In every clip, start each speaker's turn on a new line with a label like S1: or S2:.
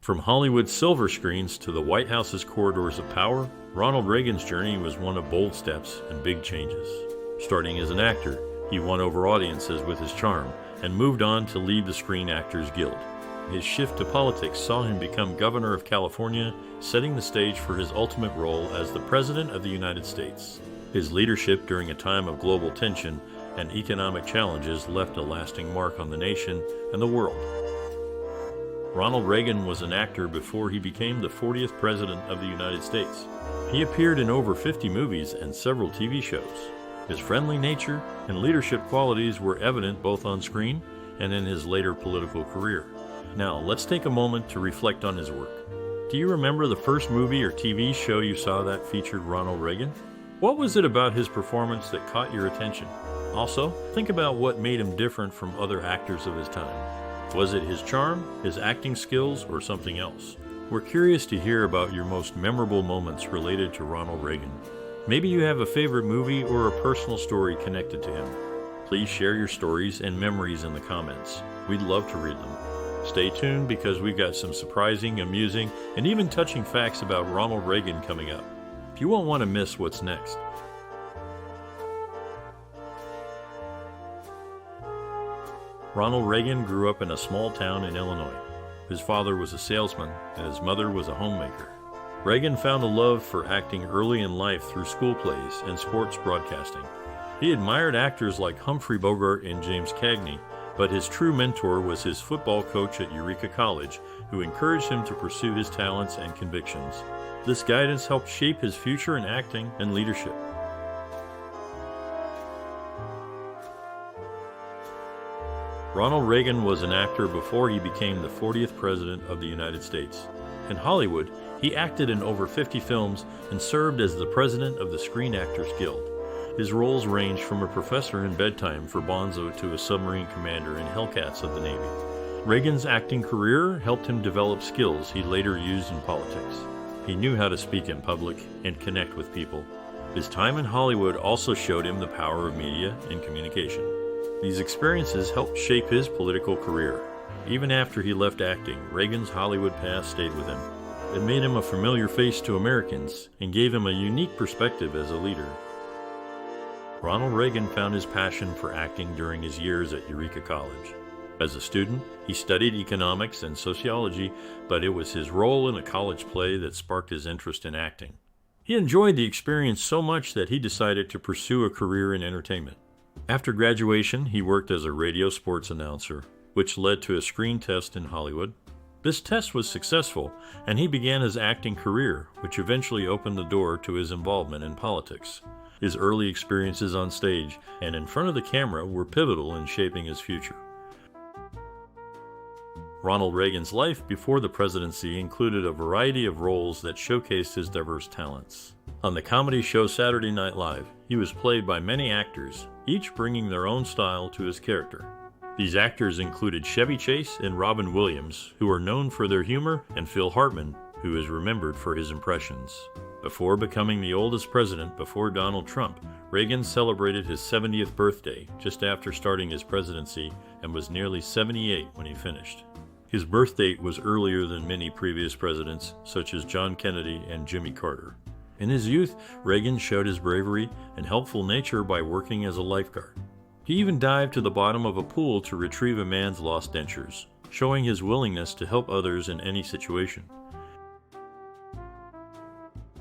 S1: From Hollywood's silver screens to the White House's corridors of power, Ronald Reagan's journey was one of bold steps and big changes. Starting as an actor, he won over audiences with his charm and moved on to lead the Screen Actors Guild. His shift to politics saw him become governor of California, setting the stage for his ultimate role as the President of the United States. His leadership during a time of global tension and economic challenges left a lasting mark on the nation and the world. Ronald Reagan was an actor before he became the 40th President of the United States. He appeared in over 50 movies and several TV shows. His friendly nature and leadership qualities were evident both on screen and in his later political career. Now, let's take a moment to reflect on his work. Do you remember the first movie or TV show you saw that featured Ronald Reagan? What was it about his performance that caught your attention? Also, think about what made him different from other actors of his time. Was it his charm, his acting skills, or something else? We're curious to hear about your most memorable moments related to Ronald Reagan. Maybe you have a favorite movie or a personal story connected to him. Please share your stories and memories in the comments. We'd love to read them. Stay tuned because we've got some surprising, amusing, and even touching facts about Ronald Reagan coming up. You won't want to miss what's next. Ronald Reagan grew up in a small town in Illinois. His father was a salesman, and his mother was a homemaker. Reagan found a love for acting early in life through school plays and sports broadcasting. He admired actors like Humphrey Bogart and James Cagney, but his true mentor was his football coach at Eureka College, who encouraged him to pursue his talents and convictions. This guidance helped shape his future in acting and leadership. Ronald Reagan was an actor before he became the 40th President of the United States. In Hollywood, he acted in over 50 films and served as the President of the Screen Actors Guild. His roles ranged from a professor in Bedtime for Bonzo to a submarine commander in Hellcats of the Navy. Reagan's acting career helped him develop skills he later used in politics. He knew how to speak in public and connect with people. His time in Hollywood also showed him the power of media and communication. These experiences helped shape his political career. Even after he left acting, Reagan's Hollywood past stayed with him. It made him a familiar face to Americans and gave him a unique perspective as a leader. Ronald Reagan found his passion for acting during his years at Eureka College. As a student, he studied economics and sociology, but it was his role in a college play that sparked his interest in acting. He enjoyed the experience so much that he decided to pursue a career in entertainment. After graduation, he worked as a radio sports announcer, which led to a screen test in Hollywood. This test was successful, and he began his acting career, which eventually opened the door to his involvement in politics. His early experiences on stage and in front of the camera were pivotal in shaping his future. Ronald Reagan's life before the presidency included a variety of roles that showcased his diverse talents. On the comedy show Saturday Night Live, he was played by many actors, each bringing their own style to his character. These actors included Chevy Chase and Robin Williams, who are known for their humor, and Phil Hartman, who is remembered for his impressions. Before becoming the oldest president before Donald Trump, Reagan celebrated his 70th birthday just after starting his presidency and was nearly 78 when he finished. His birth date was earlier than many previous presidents, such as John Kennedy and Jimmy Carter. In his youth, Reagan showed his bravery and helpful nature by working as a lifeguard. He even dived to the bottom of a pool to retrieve a man's lost dentures, showing his willingness to help others in any situation.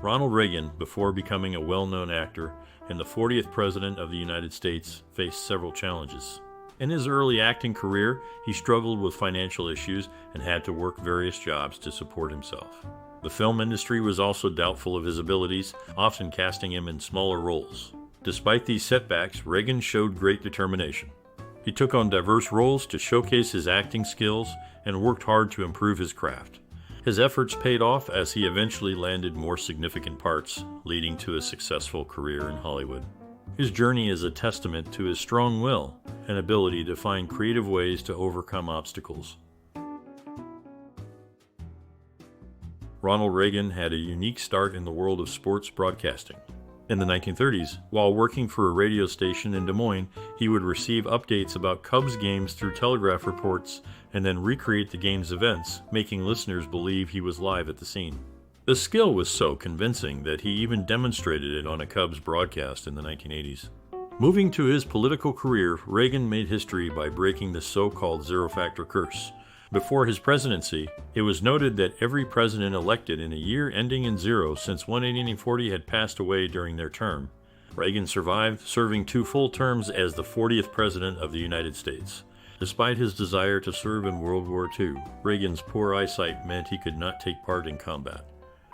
S1: Ronald Reagan, before becoming a well-known actor and the 40th President of the United States, faced several challenges. In his early acting career, he struggled with financial issues and had to work various jobs to support himself. The film industry was also doubtful of his abilities, often casting him in smaller roles. Despite these setbacks, Reagan showed great determination. He took on diverse roles to showcase his acting skills and worked hard to improve his craft. His efforts paid off as he eventually landed more significant parts, leading to a successful career in Hollywood. His journey is a testament to his strong will and ability to find creative ways to overcome obstacles. Ronald Reagan had a unique start in the world of sports broadcasting. In the 1930s, while working for a radio station in Des Moines, he would receive updates about Cubs games through telegraph reports and then recreate the game's events, making listeners believe he was live at the scene. The skill was so convincing that he even demonstrated it on a Cubs broadcast in the 1980s. Moving to his political career, Reagan made history by breaking the so-called zero-factor curse. Before his presidency, it was noted that every president elected in a year ending in zero since 1840 had passed away during their term. Reagan survived, serving 2 full terms as the 40th President of the United States. Despite his desire to serve in World War II, Reagan's poor eyesight meant he could not take part in combat.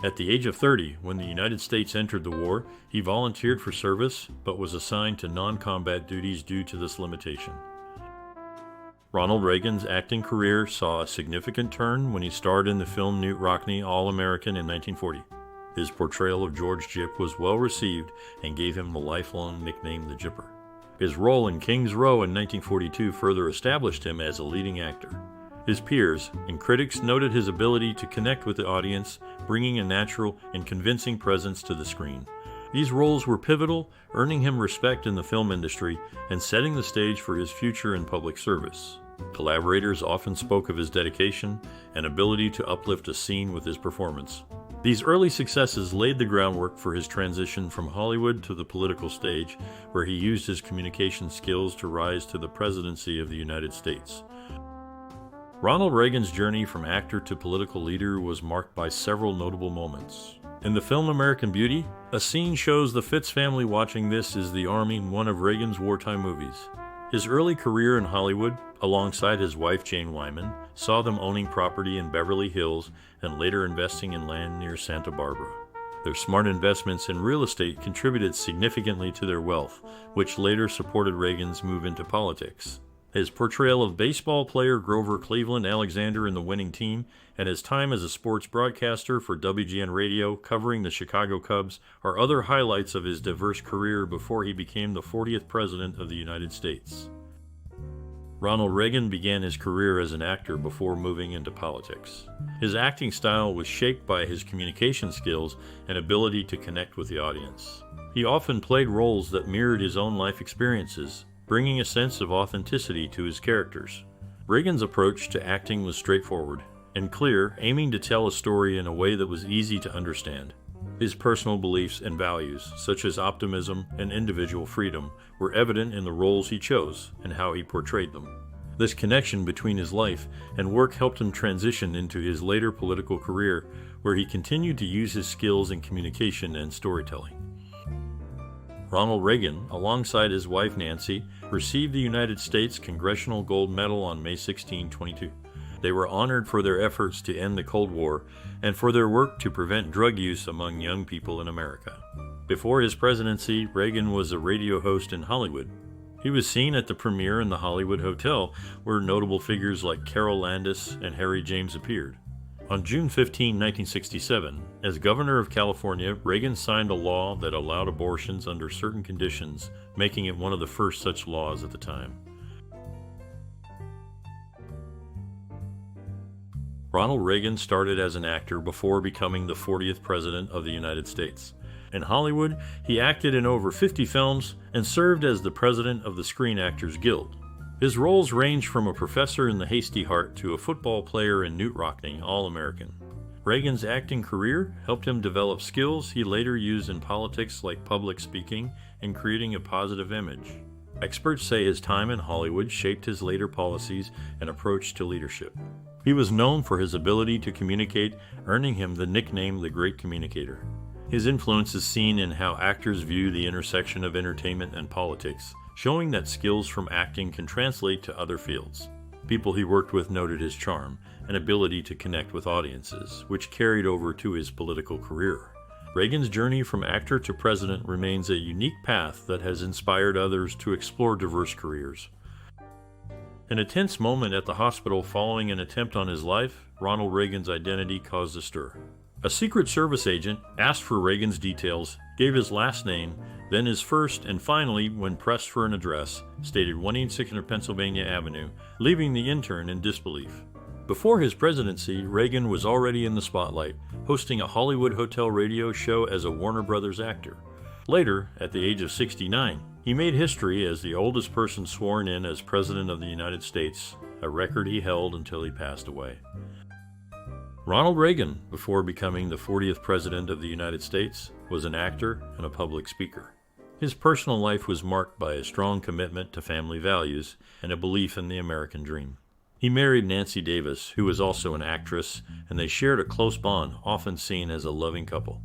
S1: At the age of 30, when the United States entered the war, he volunteered for service, but was assigned to non-combat duties due to this limitation. Ronald Reagan's acting career saw a significant turn when he starred in the film Knute Rockne All-American in 1940. His portrayal of George Gyp was well received and gave him the lifelong nickname the Gypper. His role in King's Row in 1942 further established him as a leading actor. His peers and critics noted his ability to connect with the audience, bringing a natural and convincing presence to the screen. These roles were pivotal, earning him respect in the film industry and setting the stage for his future in public service. Collaborators often spoke of his dedication and ability to uplift a scene with his performance. These early successes laid the groundwork for his transition from Hollywood to the political stage, where he used his communication skills to rise to the presidency of the United States. Ronald Reagan's journey from actor to political leader was marked by several notable moments. In the film American Beauty, a scene shows the Fitz family watching This Is the Army, one of Reagan's wartime movies. His early career in Hollywood, alongside his wife Jane Wyman, saw them owning property in Beverly Hills and later investing in land near Santa Barbara. Their smart investments in real estate contributed significantly to their wealth, which later supported Reagan's move into politics. His portrayal of baseball player Grover Cleveland Alexander in The Winning Team and his time as a sports broadcaster for WGN Radio covering the Chicago Cubs are other highlights of his diverse career before he became the 40th President of the United States. Ronald Reagan began his career as an actor before moving into politics. His acting style was shaped by his communication skills and ability to connect with the audience. He often played roles that mirrored his own life experiences, bringing a sense of authenticity to his characters. Reagan's approach to acting was straightforward and clear, aiming to tell a story in a way that was easy to understand. His personal beliefs and values, such as optimism and individual freedom, were evident in the roles he chose and how he portrayed them. This connection between his life and work helped him transition into his later political career, where he continued to use his skills in communication and storytelling. Ronald Reagan, alongside his wife Nancy, received the United States Congressional Gold Medal on May 16, 1922. They were honored for their efforts to end the Cold War and for their work to prevent drug use among young people in America. Before his presidency, Reagan was a radio host in Hollywood. He was seen at the premiere in the Hollywood Hotel, where notable figures like Carol Landis and Harry James appeared. On June 15, 1967, as governor of California, Reagan signed a law that allowed abortions under certain conditions, making it one of the first such laws at the time. Ronald Reagan started as an actor before becoming the 40th President of the United States. In Hollywood, he acted in over 50 films and served as the president of the Screen Actors Guild. His roles ranged from a professor in The Hasty Heart to a football player in Knute Rockne All-American. Reagan's acting career helped him develop skills he later used in politics like public speaking and creating a positive image. Experts say his time in Hollywood shaped his later policies and approach to leadership. He was known for his ability to communicate, earning him the nickname the Great Communicator. His influence is seen in how actors view the intersection of entertainment and politics, showing that skills from acting can translate to other fields. People he worked with noted his charm and ability to connect with audiences, which carried over to his political career. Reagan's journey from actor to president remains a unique path that has inspired others to explore diverse careers. In a tense moment at the hospital following an attempt on his life, Ronald Reagan's identity caused a stir. A Secret Service agent asked for Reagan's details, gave his last name, then his first, and finally, when pressed for an address, stated 18600 Pennsylvania Avenue, leaving the intern in disbelief. Before his presidency, Reagan was already in the spotlight, hosting a Hollywood hotel radio show as a Warner Brothers actor. Later, at the age of 69, He made history as the oldest person sworn in as President of the United States, a record he held until he passed away. Ronald Reagan, before becoming the 40th President of the United States, was an actor and a public speaker. His personal life was marked by a strong commitment to family values and a belief in the American dream. He married Nancy Davis, who was also an actress, and they shared a close bond, often seen as a loving couple.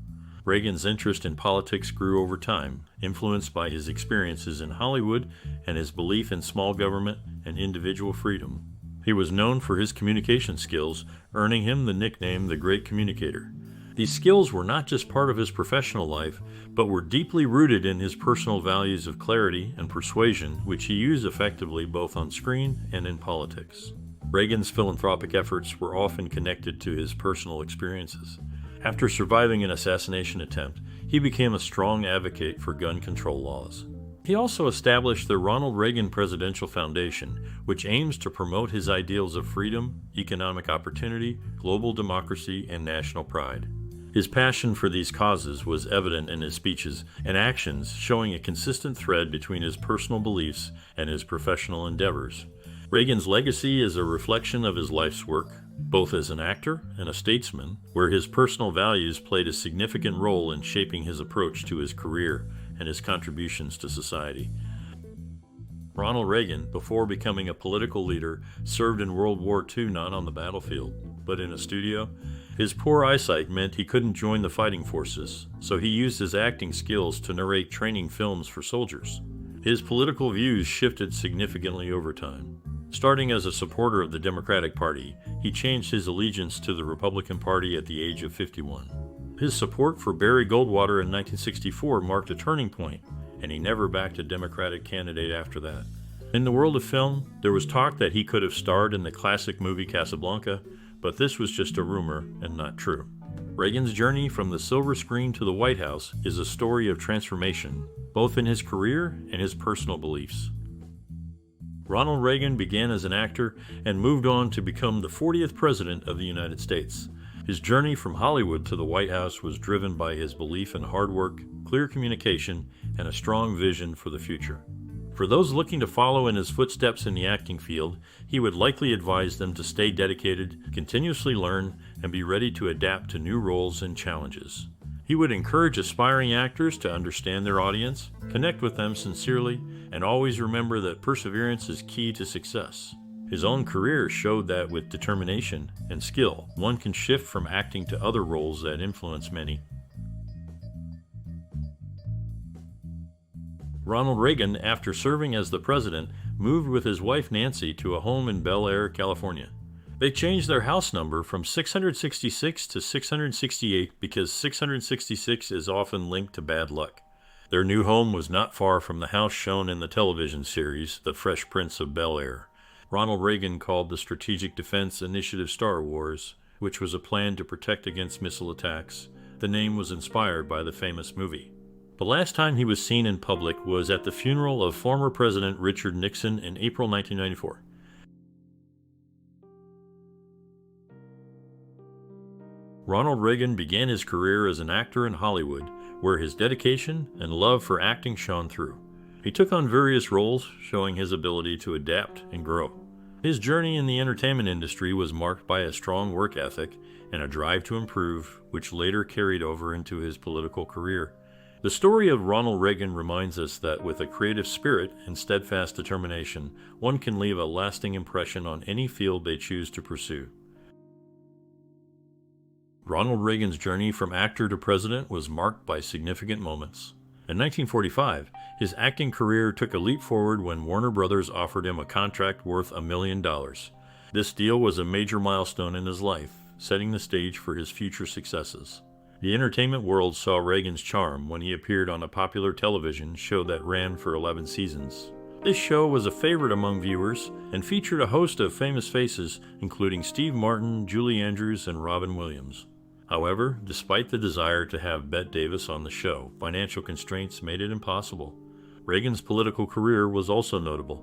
S1: Reagan's interest in politics grew over time, influenced by his experiences in Hollywood and his belief in small government and individual freedom. He was known for his communication skills, earning him the nickname the Great Communicator. These skills were not just part of his professional life, but were deeply rooted in his personal values of clarity and persuasion, which he used effectively both on screen and in politics. Reagan's philanthropic efforts were often connected to his personal experiences. After surviving an assassination attempt, he became a strong advocate for gun control laws. He also established the Ronald Reagan Presidential Foundation, which aims to promote his ideals of freedom, economic opportunity, global democracy, and national pride. His passion for these causes was evident in his speeches and actions, showing a consistent thread between his personal beliefs and his professional endeavors. Reagan's legacy is a reflection of his life's work, both as an actor and a statesman, where his personal values played a significant role in shaping his approach to his career and his contributions to society. Ronald Reagan, before becoming a political leader, served in World War II not on the battlefield, but in a studio. His poor eyesight meant he couldn't join the fighting forces, so he used his acting skills to narrate training films for soldiers. His political views shifted significantly over time. Starting as a supporter of the Democratic Party, he changed his allegiance to the Republican Party at the age of 51. His support for Barry Goldwater in 1964 marked a turning point, and he never backed a Democratic candidate after that. In the world of film, there was talk that he could have starred in the classic movie Casablanca, but this was just a rumor and not true. Reagan's journey from the silver screen to the White House is a story of transformation, both in his career and his personal beliefs. Ronald Reagan began as an actor and moved on to become the 40th President of the United States. His journey from Hollywood to the White House was driven by his belief in hard work, clear communication, and a strong vision for the future. For those looking to follow in his footsteps in the acting field, he would likely advise them to stay dedicated, continuously learn, and be ready to adapt to new roles and challenges. He would encourage aspiring actors to understand their audience, connect with them sincerely, and always remember that perseverance is key to success. His own career showed that with determination and skill, one can shift from acting to other roles that influence many. Ronald Reagan, after serving as the president, moved with his wife Nancy to a home in Bel Air, California. They changed their house number from 666 to 668 because 666 is often linked to bad luck. Their new home was not far from the house shown in the television series, The Fresh Prince of Bel Air. Ronald Reagan called the Strategic Defense Initiative Star Wars, which was a plan to protect against missile attacks. The name was inspired by the famous movie. The last time he was seen in public was at the funeral of former President Richard Nixon in April 1994. Ronald Reagan began his career as an actor in Hollywood, where his dedication and love for acting shone through. He took on various roles, showing his ability to adapt and grow. His journey in the entertainment industry was marked by a strong work ethic and a drive to improve, which later carried over into his political career. The story of Ronald Reagan reminds us that with a creative spirit and steadfast determination, one can leave a lasting impression on any field they choose to pursue. Ronald Reagan's journey from actor to president was marked by significant moments. In 1945, his acting career took a leap forward when Warner Brothers offered him a contract worth $1 million. This deal was a major milestone in his life, setting the stage for his future successes. The entertainment world saw Reagan's charm when he appeared on a popular television show that ran for 11 seasons. This show was a favorite among viewers and featured a host of famous faces, including Steve Martin, Julie Andrews, and Robin Williams. However, despite the desire to have Bette Davis on the show, financial constraints made it impossible. Reagan's political career was also notable.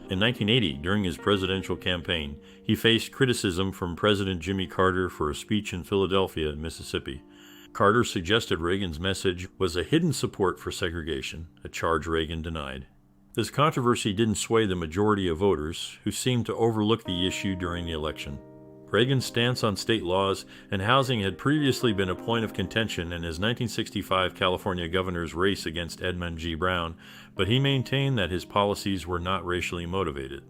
S1: In 1980, during his presidential campaign, he faced criticism from President Jimmy Carter for a speech in Philadelphia, Mississippi. Carter suggested Reagan's message was a hidden support for segregation, a charge Reagan denied. This controversy didn't sway the majority of voters, who seemed to overlook the issue during the election. Reagan's stance on state laws and housing had previously been a point of contention in his 1965 California governor's race against Edmund G. Brown, but he maintained that his policies were not racially motivated.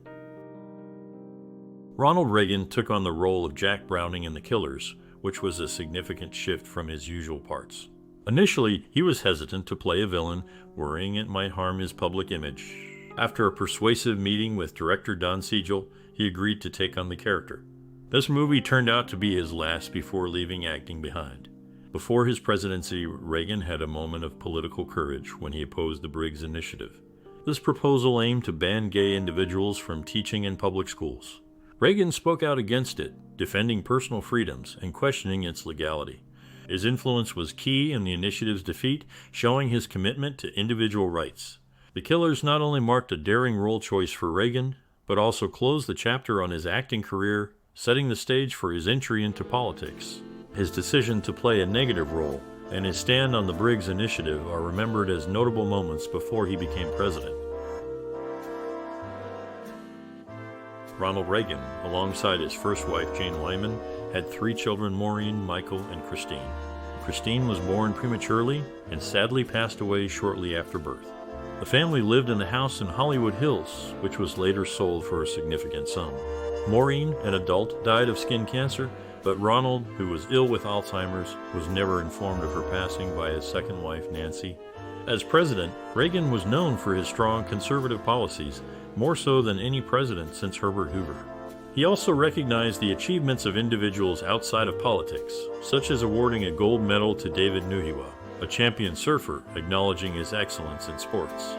S1: Ronald Reagan took on the role of Jack Browning in The Killers, which was a significant shift from his usual parts. Initially, he was hesitant to play a villain, worrying it might harm his public image. After a persuasive meeting with director Don Siegel, he agreed to take on the character. This movie turned out to be his last before leaving acting behind. Before his presidency, Reagan had a moment of political courage when he opposed the Briggs Initiative. This proposal aimed to ban gay individuals from teaching in public schools. Reagan spoke out against it, defending personal freedoms and questioning its legality. His influence was key in the initiative's defeat, showing his commitment to individual rights. The Killers not only marked a daring role choice for Reagan, but also closed the chapter on his acting career, setting the stage for his entry into politics. His decision to play a negative role and his stand on the Briggs Initiative are remembered as notable moments before he became president. Ronald Reagan, alongside his first wife Jane Wyman, had 3 children: Maureen, Michael, and Christine. Christine was born prematurely and sadly passed away shortly after birth. The family lived in a house in Hollywood Hills, which was later sold for a significant sum. Maureen, an adult, died of skin cancer, but Ronald, who was ill with Alzheimer's, was never informed of her passing by his second wife, Nancy. As president, Reagan was known for his strong conservative policies, more so than any president since Herbert Hoover. He also recognized the achievements of individuals outside of politics, such as awarding a gold medal to David Nuhiwa, a champion surfer, acknowledging his excellence in sports.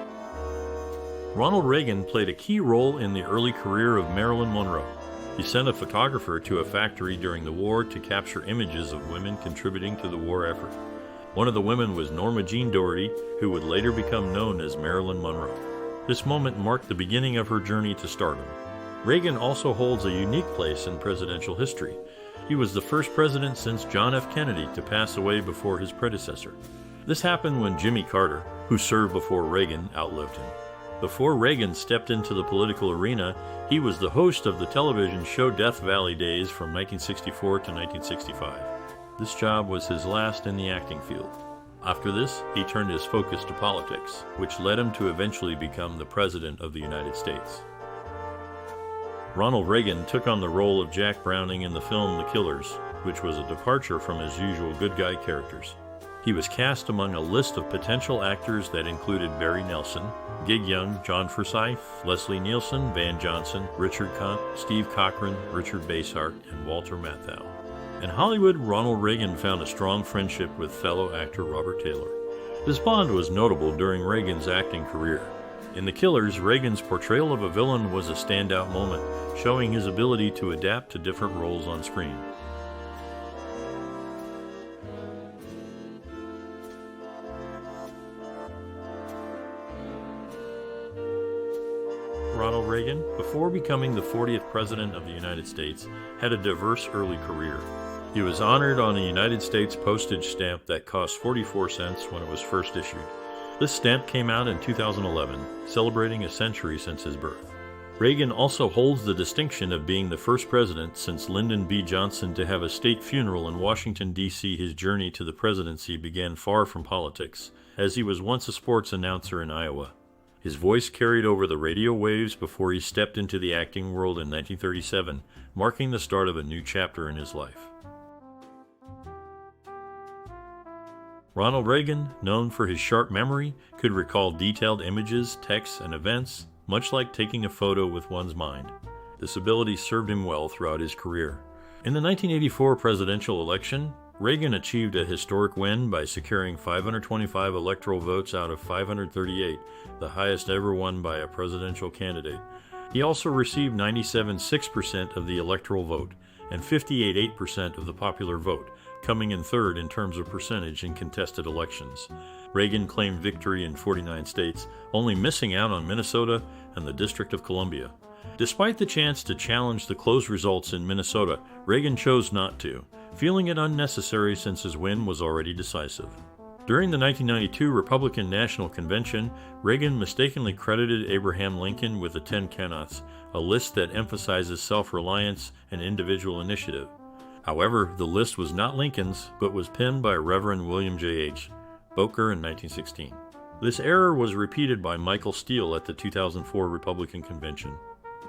S1: Ronald Reagan played a key role in the early career of Marilyn Monroe. He sent a photographer to a factory during the war to capture images of women contributing to the war effort. One of the women was Norma Jean Doherty, who would later become known as Marilyn Monroe. This moment marked the beginning of her journey to stardom. Reagan also holds a unique place in presidential history. He was the first president since John F. Kennedy to pass away before his predecessor. This happened when Jimmy Carter, who served before Reagan, outlived him. Before Reagan stepped into the political arena, he was the host of the television show Death Valley Days from 1964 to 1965. This job was his last in the acting field. After this, he turned his focus to politics, which led him to eventually become the President of the United States. Ronald Reagan took on the role of Jack Browning in the film The Killers, which was a departure from his usual good guy characters. He was cast among a list of potential actors that included Barry Nelson, Gig Young, John Forsythe, Leslie Nielsen, Van Johnson, Richard Kunt, Steve Cochran, Richard Basehart, and Walter Matthau. In Hollywood, Ronald Reagan found a strong friendship with fellow actor Robert Taylor. This bond was notable during Reagan's acting career. In The Killers, Reagan's portrayal of a villain was a standout moment, showing his ability to adapt to different roles on screen. Ronald Reagan, before becoming the 40th President of the United States, had a diverse early career. He was honored on a United States postage stamp that cost 44 cents when it was first issued. This stamp came out in 2011, celebrating a century since his birth. Reagan also holds the distinction of being the first president since Lyndon B. Johnson to have a state funeral in Washington, D.C. His journey to the presidency began far from politics, as he was once a sports announcer in Iowa. His voice carried over the radio waves before he stepped into the acting world in 1937, marking the start of a new chapter in his life. Ronald Reagan, known for his sharp memory, could recall detailed images, texts, and events, much like taking a photo with one's mind. This ability served him well throughout his career. In the 1984 presidential election, Reagan achieved a historic win by securing 525 electoral votes out of 538, the highest ever won by a presidential candidate. He also received 97.6% of the electoral vote and 58.8% of the popular vote, coming in third in terms of percentage in contested elections. Reagan claimed victory in 49 states, only missing out on Minnesota and the District of Columbia. Despite the chance to challenge the close results in Minnesota, Reagan chose not to, feeling it unnecessary since his win was already decisive. During the 1992 Republican National Convention, Reagan mistakenly credited Abraham Lincoln with the 10 Cannots, a list that emphasizes self-reliance and individual initiative. However, the list was not Lincoln's, but was penned by Reverend William J.H. Bowker in 1916. This error was repeated by Michael Steele at the 2004 Republican Convention.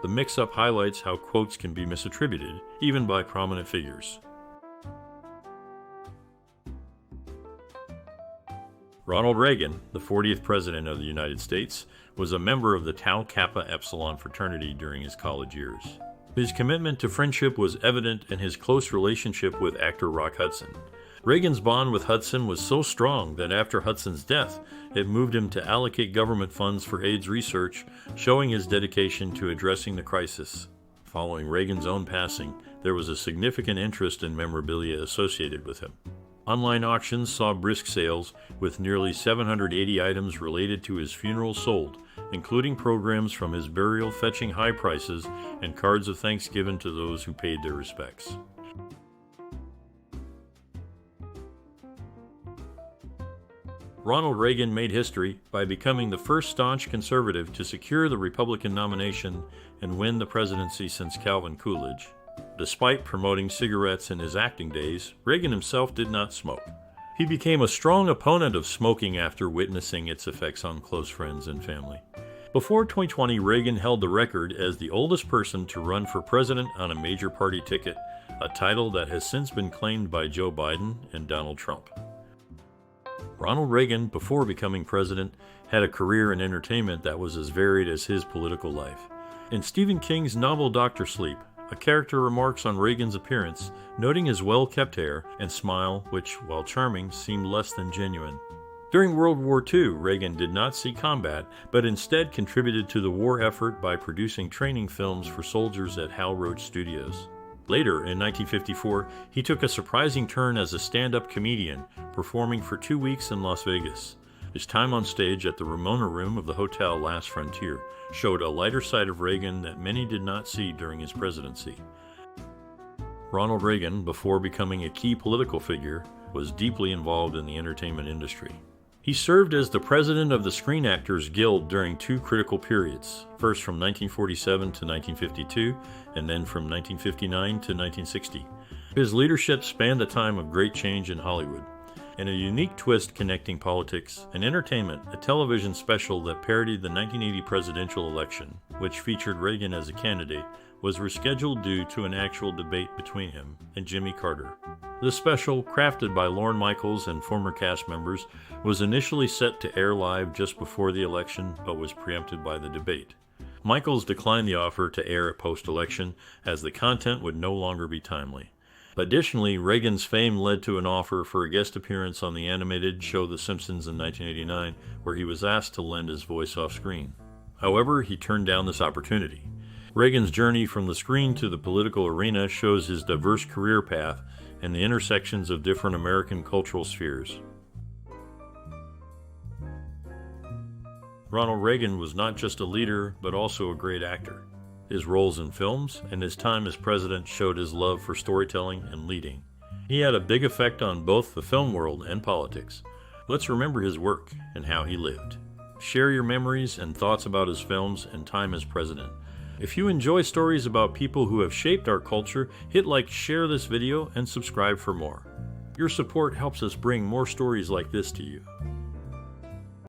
S1: The mix-up highlights how quotes can be misattributed, even by prominent figures. Ronald Reagan, the 40th President of the United States, was a member of the Tau Kappa Epsilon fraternity during his college years. His commitment to friendship was evident in his close relationship with actor Rock Hudson. Reagan's bond with Hudson was so strong that after Hudson's death, it moved him to allocate government funds for AIDS research, showing his dedication to addressing the crisis. Following Reagan's own passing, there was a significant interest in memorabilia associated with him. Online auctions saw brisk sales, with nearly 780 items related to his funeral sold, including programs from his burial fetching high prices and cards of thanks given to those who paid their respects. Ronald Reagan made history by becoming the first staunch conservative to secure the Republican nomination and win the presidency since Calvin Coolidge. Despite promoting cigarettes in his acting days, Reagan himself did not smoke. He became a strong opponent of smoking after witnessing its effects on close friends and family. Before 2020, Reagan held the record as the oldest person to run for president on a major party ticket, a title that has since been claimed by Joe Biden and Donald Trump. Ronald Reagan, before becoming president, had a career in entertainment that was as varied as his political life. In Stephen King's novel Dr. Sleep, a character remarks on Reagan's appearance, noting his well-kept hair and smile, which, while charming, seemed less than genuine. During World War II, Reagan did not see combat, but instead contributed to the war effort by producing training films for soldiers at Hal Roach Studios. Later, in 1954, he took a surprising turn as a stand-up comedian, performing for 2 weeks in Las Vegas. His time on stage at the Ramona Room of the Hotel Last Frontier showed a lighter side of Reagan that many did not see during his presidency. Ronald Reagan, before becoming a key political figure, was deeply involved in the entertainment industry. He served as the president of the Screen Actors Guild during 2 critical periods, first from 1947 to 1952, and then from 1959 to 1960. His leadership spanned a time of great change in Hollywood. In a unique twist connecting politics and entertainment, a television special that parodied the 1980 presidential election, which featured Reagan as a candidate, was rescheduled due to an actual debate between him and Jimmy Carter. The special, crafted by Lorne Michaels and former cast members, was initially set to air live just before the election, but was preempted by the debate. Michaels declined the offer to air it post-election, as the content would no longer be timely. Additionally, Reagan's fame led to an offer for a guest appearance on the animated show The Simpsons in 1989, where he was asked to lend his voice off-screen. However, he turned down this opportunity. Reagan's journey from the screen to the political arena shows his diverse career path and the intersections of different American cultural spheres. Ronald Reagan was not just a leader, but also a great actor. His roles in films and his time as president showed his love for storytelling and leading. He had a big effect on both the film world and politics. Let's remember his work and how he lived. Share your memories and thoughts about his films and time as president. If you enjoy stories about people who have shaped our culture, hit like, share this video, and subscribe for more. Your support helps us bring more stories like this to you.